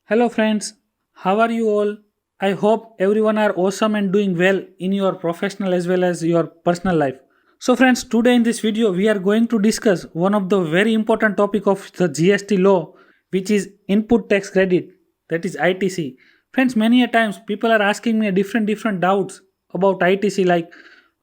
Hello friends, how are you all? I hope everyone are awesome and doing well in your professional as well as your personal life. So friends, today in this video we are going to discuss one of the very important topic of the GST law, which is input tax credit, that is ITC. Friends, many a times people are asking me different doubts about ITC, like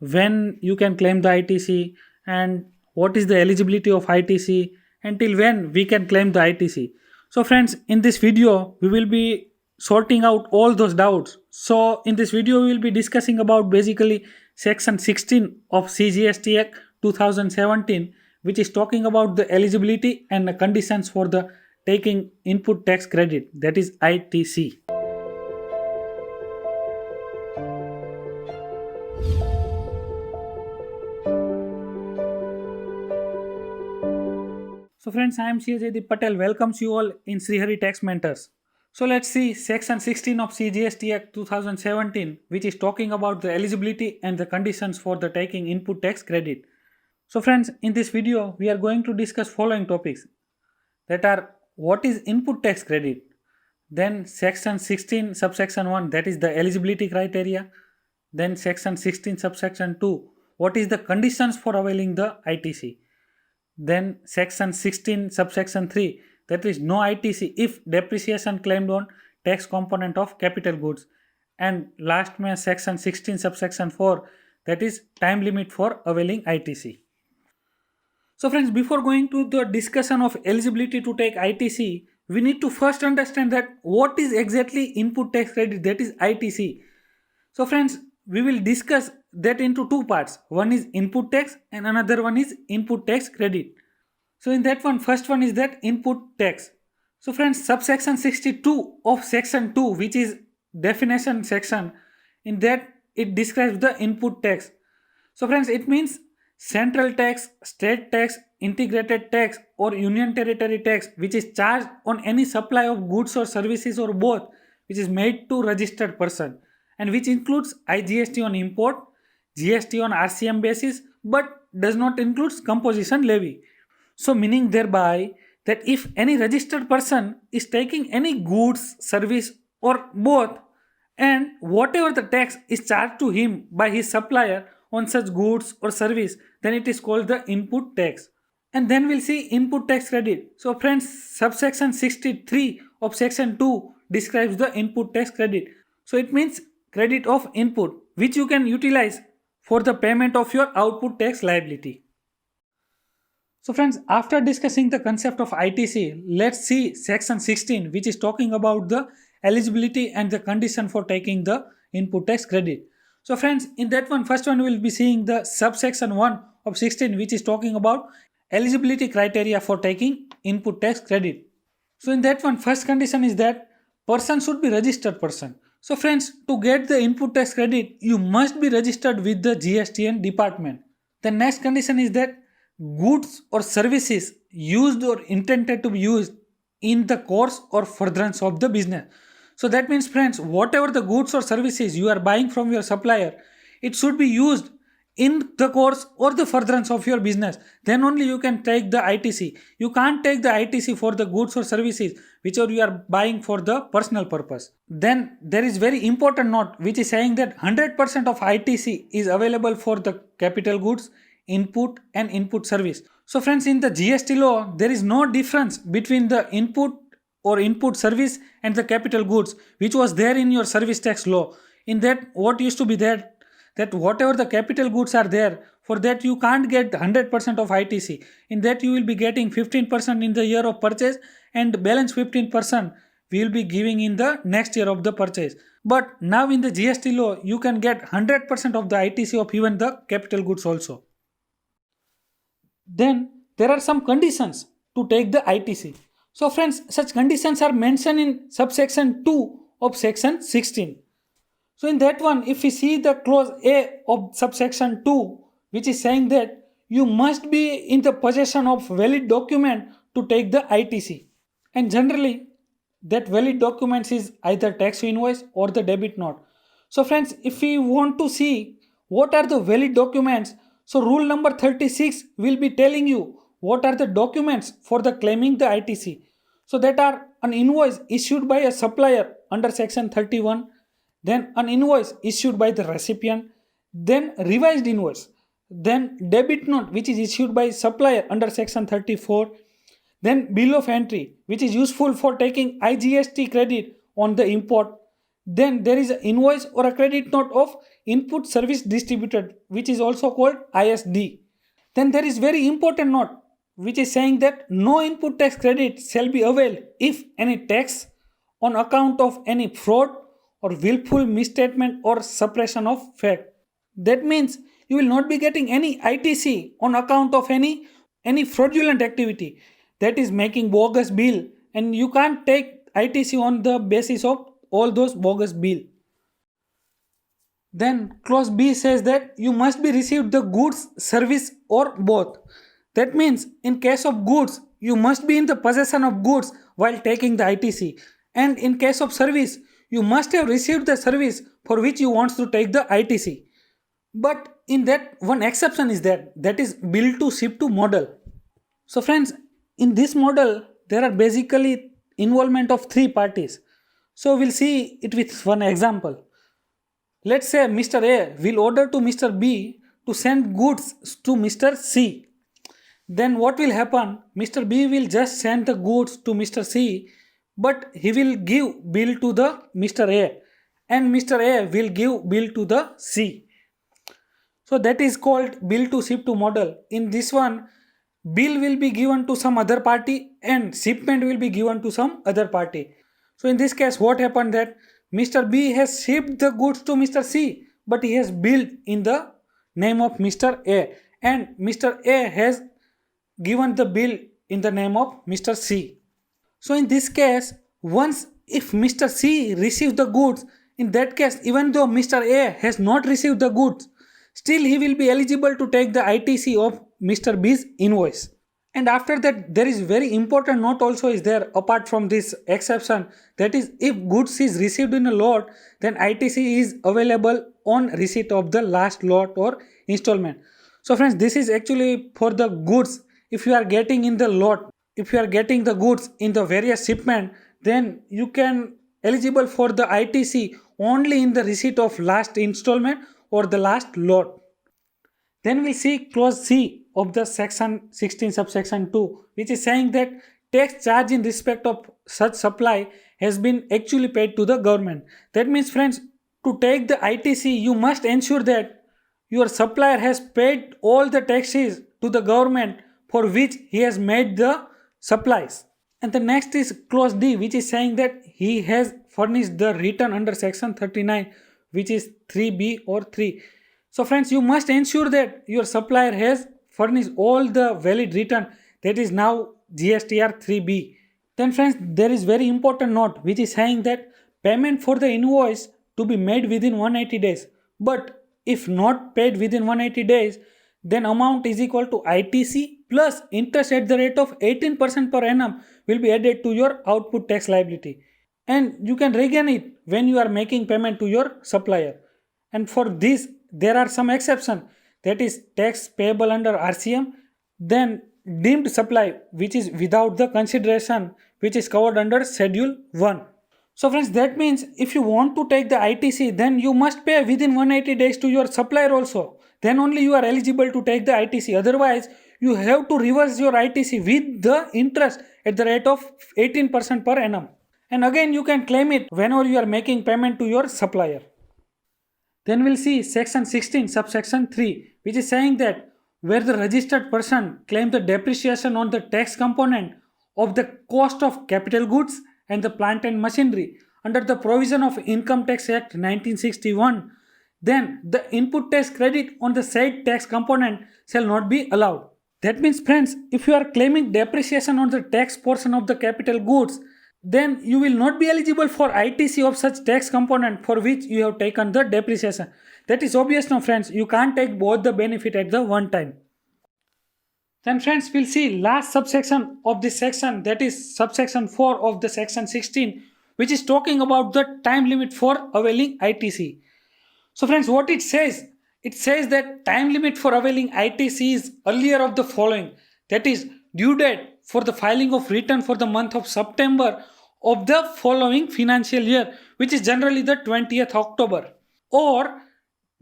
when you can claim the ITC and what is the eligibility of ITC, until when we can claim the ITC. So friends, in this video we will be sorting out all those doubts. So in this video we will be discussing about basically section 16 of CGST Act 2017, which is talking about the eligibility and the conditions for the taking input tax credit, that is ITC. So friends, I am Shijaydeep Patel, welcomes you all in Srihari Tax Mentors. So let's see section 16 of CGST Act 2017, which is talking about the eligibility and the conditions for the taking input tax credit. So friends, in this video we are going to discuss following topics, that are what is input tax credit, then section 16 subsection 1, that is the eligibility criteria, then section 16 subsection 2, what is the conditions for availing the ITC, then section 16 subsection 3, that is no ITC if depreciation claimed on tax component of capital goods, and last may section 16 subsection 4, that is time limit for availing ITC. So friends, before going to the discussion of eligibility to take ITC, we need to first understand that what is exactly input tax credit, that is ITC. So friends, we will discuss that into two parts. One is input tax and another one is input tax credit. So in that one, first one is that input tax. So friends, subsection 62 of section 2, which is definition section, in that it describes the input tax. So friends, it means central tax, state tax, integrated tax or union territory tax which is charged on any supply of goods or services or both, which is made to registered person, and which includes IGST on import, GST on RCM basis, but does not include composition levy. So meaning thereby that if any registered person is taking any goods, service or both, and whatever the tax is charged to him by his supplier on such goods or service, then it is called the input tax. And then we'll see input tax credit. So friends, subsection 63 of section 2 describes the input tax credit. So it means credit of input which you can utilize for the payment of your output tax liability. So friends, after discussing the concept of ITC, let's see section 16, which is talking about the eligibility and the condition for taking the input tax credit. So friends, in that one, first one we will be seeing the subsection 1 of 16, which is talking about eligibility criteria for taking input tax credit. So in that one, first condition is that person should be registered person. So friends, to get the input tax credit, you must be registered with the GSTN department. The next condition is that goods or services used or intended to be used in the course or furtherance of the business. So that means friends, whatever the goods or services you are buying from your supplier, it should be used in the course or the furtherance of your business. Then only you can take the ITC. You can't take the ITC for the goods or services which you are buying for the personal purpose. Then there is very important note which is saying that 100% of ITC is available for the capital goods, input and input service. So friends, in the GST law, there is no difference between the input or input service and the capital goods, which was there in your service tax law. In that, what used to be there, that whatever the capital goods are there, for that you can't get 100% of ITC. In that you will be getting 15% in the year of purchase and balance 15% we will be giving in the next year of the purchase. But now in the GST law, you can get 100% of the ITC of even the capital goods also. Then there are some conditions to take the ITC. So friends, such conditions are mentioned in subsection 2 of section 16. So in that one, if we see the clause A of subsection 2, which is saying that you must be in the possession of valid document to take the ITC. And generally, that valid documents is either tax invoice or the debit note. So friends, if we want to see what are the valid documents, so rule number 36 will be telling you what are the documents for the claiming the ITC. So that are an invoice issued by a supplier under section 31, then an invoice issued by the recipient, then revised invoice, then debit note which is issued by supplier under section 34, then bill of entry which is useful for taking IGST credit on the import, then there is an invoice or a credit note of input service distributed which is also called ISD. Then there is very important note which is saying that no input tax credit shall be availed if any tax on account of any fraud or willful misstatement or suppression of fact. That means you will not be getting any ITC on account of any fraudulent activity, that is making bogus bill, and you can't take ITC on the basis of all those bogus bill. Then clause B says that you must be received the goods, service or both. That means in case of goods, you must be in the possession of goods while taking the ITC. And in case of service, you must have received the service for which you want to take the ITC. But in that, one exception is there, that is bill to ship to model. So friends, in this model, there are basically involvement of three parties. So we'll see it with one example. Let's say Mr. A will order to Mr. B to send goods to Mr. C. Then what will happen? Mr. B will just send the goods to Mr. C, but he will give bill to the Mr. A, and Mr. A will give bill to the C. So that is called bill to ship to model. In this one, bill will be given to some other party and shipment will be given to some other party. So in this case, what happened that Mr. B has shipped the goods to Mr. C, but he has billed in the name of Mr. A, and Mr. A has given the bill in the name of Mr. C. So in this case, once if Mr. C receives the goods, in that case, even though Mr. A has not received the goods, still he will be eligible to take the ITC of Mr. B's invoice. And after that, there is very important note also is there apart from this exception, that is if goods is received in a lot, then ITC is available on receipt of the last lot or installment. So friends, this is actually for the goods. If you are getting in the lot, if you are getting the goods in the various shipment, then you can eligible for the ITC only in the receipt of last installment or the last lot. Then we see clause C of the section 16 subsection 2, which is saying that tax charge in respect of such supply has been actually paid to the government. That means friends, to take the ITC, you must ensure that your supplier has paid all the taxes to the government for which he has made the supplies. And the next is clause D, which is saying that he has furnished the return under section 39, which is 3B or 3. So friends, you must ensure that your supplier has furnished all the valid return, that is now GSTR 3B. Then friends, there is very important note which is saying that payment for the invoice to be made within 180 days. But if not paid within 180 days, then amount is equal to ITC plus interest at the rate of 18% per annum will be added to your output tax liability. And you can regain it when you are making payment to your supplier. And for this, there are some exceptions, that is tax payable under RCM, then deemed supply which is without the consideration which is covered under Schedule 1. So friends, that means if you want to take the ITC, then you must pay within 180 days to your supplier also. Then only you are eligible to take the ITC. Otherwise, you have to reverse your ITC with the interest at the rate of 18% per annum. And again, you can claim it whenever you are making payment to your supplier. Then we'll see section 16 subsection 3, which is saying that where the registered person claims the depreciation on the tax component of the cost of capital goods and the plant and machinery under the provision of Income Tax Act 1961, then the input tax credit on the said tax component shall not be allowed. That means friends, if you are claiming depreciation on the tax portion of the capital goods, then you will not be eligible for ITC of such tax component for which you have taken the depreciation. That is obvious now friends, you can't take both the benefit at the one time. Then friends, we'll see last subsection of this section, that is subsection 4 of the section 16, which is talking about the time limit for availing ITC. So friends, what it says that time limit for availing ITC is earlier of the following, that is due date for the filing of return for the month of September of the following financial year, which is generally the 20th October, or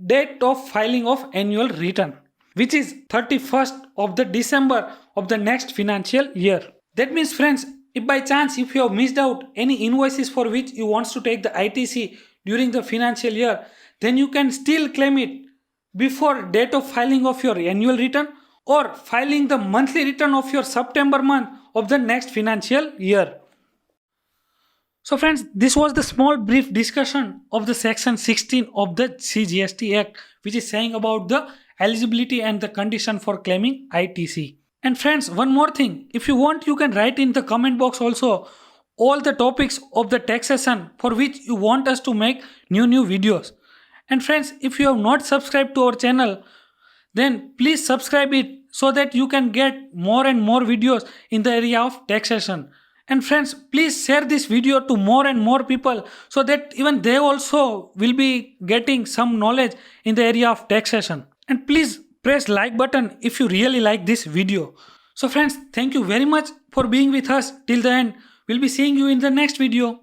date of filing of annual return, which is 31st of the December of the next financial year. That means friends, if by chance if you have missed out any invoices for which you want to take the ITC during the financial year, then you can still claim it before date of filing of your annual return or filing the monthly return of your September month of the next financial year. So friends, this was the small brief discussion of the section 16 of the CGST Act, which is saying about the eligibility and the condition for claiming ITC. And friends, one more thing, if you want, you can write in the comment box also all the topics of the taxation for which you want us to make new videos. And friends, if you have not subscribed to our channel, then please subscribe it so that you can get more and more videos in the area of taxation. And friends, please share this video to more and more people so that even they also will be getting some knowledge in the area of taxation. And please press like button if you really like this video. So friends, thank you very much for being with us till the end. We'll be seeing you in the next video.